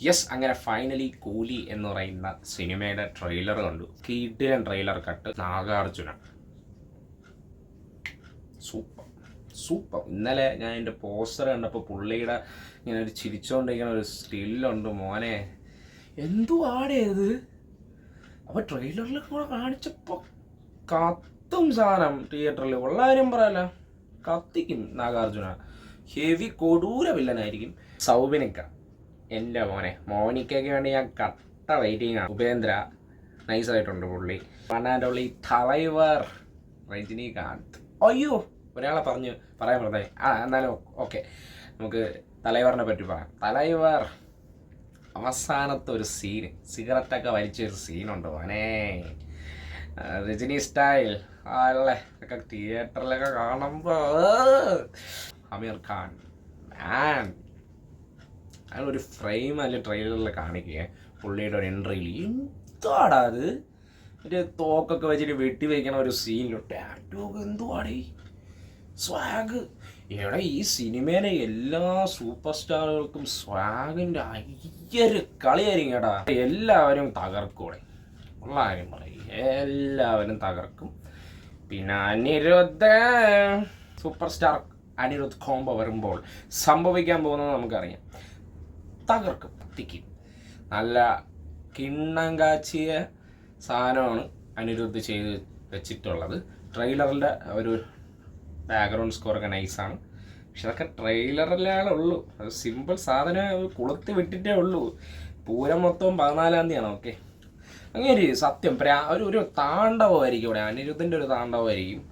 Yes, അങ്ങനെ finally കൂലി എന്ന് പറയുന്ന സിനിമയുടെ ട്രെയിലർ കണ്ടു. കിടിലൻ trailer cut. Nagarjuna super super. ഇന്നലെ ഞാൻ എൻ്റെ പോസ്റ്റർ കണ്ടപ്പോൾ പുള്ളിയുടെ ഇങ്ങനെ ഒരു ചിരിച്ചുകൊണ്ടിരിക്കുന്ന ഒരു സ്റ്റില്ലുണ്ട് മോനെ. എന്തുവാടേ ഇത്? അപ്പോൾ ട്രെയിലറിലൊക്കെ കൂടെ കാണിച്ചപ്പോൾ കത്തും സാധനം. തിയേറ്ററിൽ ഉള്ള കാര്യം പറയല്ല, കത്തിക്കും നാഗാർജുന. ഹെവി കൊടൂര വില്ലനായിരിക്കും. സൗബിനിക്ക എൻ്റെ മോനിക്കയ്ക്ക് വേണ്ടി ഞാൻ കട്ട വെയിറ്റിംഗ് ആണ്. ഉപേന്ദ്ര നൈസായിട്ടുണ്ട് പുള്ളി. പണ്ടാൻ്റെ തലൈവർ രജനീകാന്ത്. അയ്യോ, ഒരാളെ പറയാൻ പറഞ്ഞേ. എന്നാലും ഓക്കെ, നമുക്ക് തലൈവറിനെ പറ്റി പറയാം. തലൈവർ അവസാനത്തെ ഒരു സീന്, സിഗരറ്റൊക്കെ വലിച്ചൊരു സീനുണ്ട് മോനെ. രജനി സ്റ്റൈൽ അല്ലേ ഒക്കെ തിയേറ്ററിലൊക്കെ കാണുമ്പോൾ. അമീർ ഖാൻ അയാളൊരു ഫ്രെയിം അല്ലെ ട്രെയിലറിൽ കാണിക്കുക പുള്ളിയുടെ ഒരു എൻട്രിയിൽ. എന്താടാ അത്? ഒരു തോക്കൊക്കെ വെച്ചിട്ട് വെട്ടി വയ്ക്കണ ഒരു സീനിലും ടാറ്റോക്ക് എന്തുവാടേ സ്വാഗ്. എവിടെ ഈ സിനിമയിലെ എല്ലാ സൂപ്പർ സ്റ്റാറുകൾക്കും സ്വാഗിൻ്റെ അയ്യൊരു കളിയായിരിക്കും കേട്ടാ. എല്ലാവരും തകർക്കൂടെ, ഉള്ള കാര്യം പറയും, എല്ലാവരും തകർക്കും. പിന്നെ Aniruddha super star Anirudh combo വരുമ്പോൾ സംഭവിക്കാൻ പോകുന്നത് നമുക്കറിയാം. തകർക്കും, കത്തിക്കും. നല്ല കിണ്ണം കാച്ചിയ സാധനമാണ് അനിരുദ്ധ് ചെയ്ത് വെച്ചിട്ടുള്ളത്. ട്രെയിലറിൻ്റെ ഒരു ബാക്ക്ഗ്രൗണ്ട് സ്കോറൊക്കെ നൈസാണ്. പക്ഷെ അതൊക്കെ ട്രെയിലറിലാണ് ഉള്ളൂ. അത് സിമ്പിൾ സാധനം കൊളുത്തി വിട്ടിട്ടേ ഉള്ളൂ. പൂരം മൊത്തം 14-ാം തീയതിയാണ്. ഓക്കെ, അങ്ങനെ സത്യം ഒരു താണ്ഡവമായിരിക്കും ഇവിടെ. അനിരുദ്ധിൻ്റെ ഒരു താണ്ഡവമായിരിക്കും.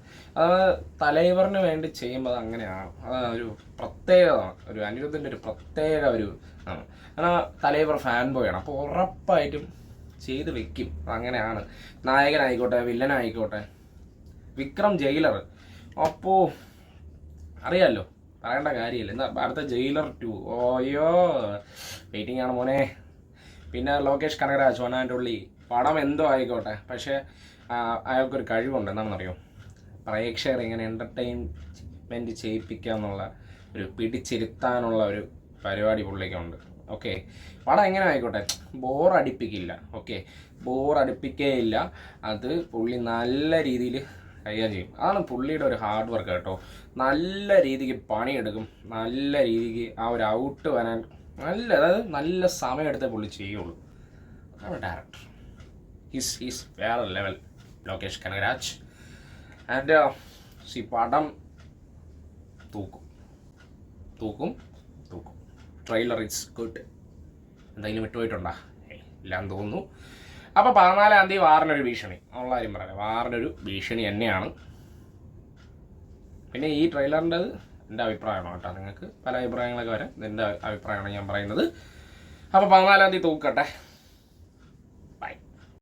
അത് തലൈവറിന് വേണ്ടി ചെയ്യുമ്പോൾ അത് അങ്ങനെയാണ്. അത് ഒരു പ്രത്യേകതയാണ്, ഒരു അനിരുദ്ധിൻ്റെ ഒരു പ്രത്യേക ഒരു ആണ്. കാരണം തലൈവർ ഫാൻ ബോയാണ്. അപ്പോൾ ഉറപ്പായിട്ടും ചെയ്ത് വെക്കും. അങ്ങനെയാണ്. നായകനായിക്കോട്ടെ വില്ലനായിക്കോട്ടെ. വിക്രം ജയിലർ, അപ്പോൾ അറിയാമല്ലോ, പറയേണ്ട കാര്യമില്ല. എന്താ അടുത്ത ജയിലർ 2. ഓയോ വെയിറ്റിംഗ് ആണ് മോനെ. പിന്നെ ലോകേഷ് കനകരാജ് വനാൻ്റെ പടം എന്തോ ആയിക്കോട്ടെ, പക്ഷേ അയാൾക്കൊരു കഴിവുണ്ട്. എന്താണെന്നറിയോ? പ്രേക്ഷകർ ഇങ്ങനെ എൻ്റർടൈൻമെൻറ്റ് ചെയ്യിപ്പിക്കുക എന്നുള്ള ഒരു പിടിച്ചിരുത്താനുള്ള ഒരു പരിപാടി പുള്ളിക്കുണ്ട്. ഓക്കെ, പടം എങ്ങനെ ആയിക്കോട്ടെ ബോറടിപ്പിക്കില്ല. ഓക്കെ, ബോറടിപ്പിക്കുകയില്ല. അത് പുള്ളി നല്ല രീതിയിൽ കൈകാര്യം ചെയ്യും. അതാണ് പുള്ളിയുടെ ഒരു ഹാർഡ് വർക്ക് കേട്ടോ. നല്ല രീതിക്ക് പണിയെടുക്കും, നല്ല രീതിക്ക് ആ ഒരു ഔട്ട് വരാൻ അതായത് നല്ല സമയമെടുത്തേ പുള്ളി ചെയ്യുള്ളൂ. അതാണ് ഡയറക്ടർ. ഈസ് വേറെ ലെവൽ ലോകേഷ് കനകരാജ്. ആൻഡ് പടം തൂക്കും. Trailer it's good. എന്തെങ്കിലും വിട്ടുപോയിട്ടുണ്ടോ? ഇല്ലാന്ന് തോന്നുന്നു. അപ്പോൾ 14-ാം തീയതി വാറിനൊരു ഭീഷണി. ഉള്ള കാര്യം പറയാം, വാറിനൊരു ഭീഷണി തന്നെയാണ്. പിന്നെ ഈ ട്രെയിലറിൻ്റെത് എൻ്റെ അഭിപ്രായമാണ് കേട്ടോ. നിങ്ങൾക്ക് പല അഭിപ്രായങ്ങളൊക്കെ വരാം. എൻ്റെ അഭിപ്രായമാണ് ഞാൻ പറയുന്നത്. അപ്പോൾ 14-ാം തീയതി തൂക്കട്ടെ.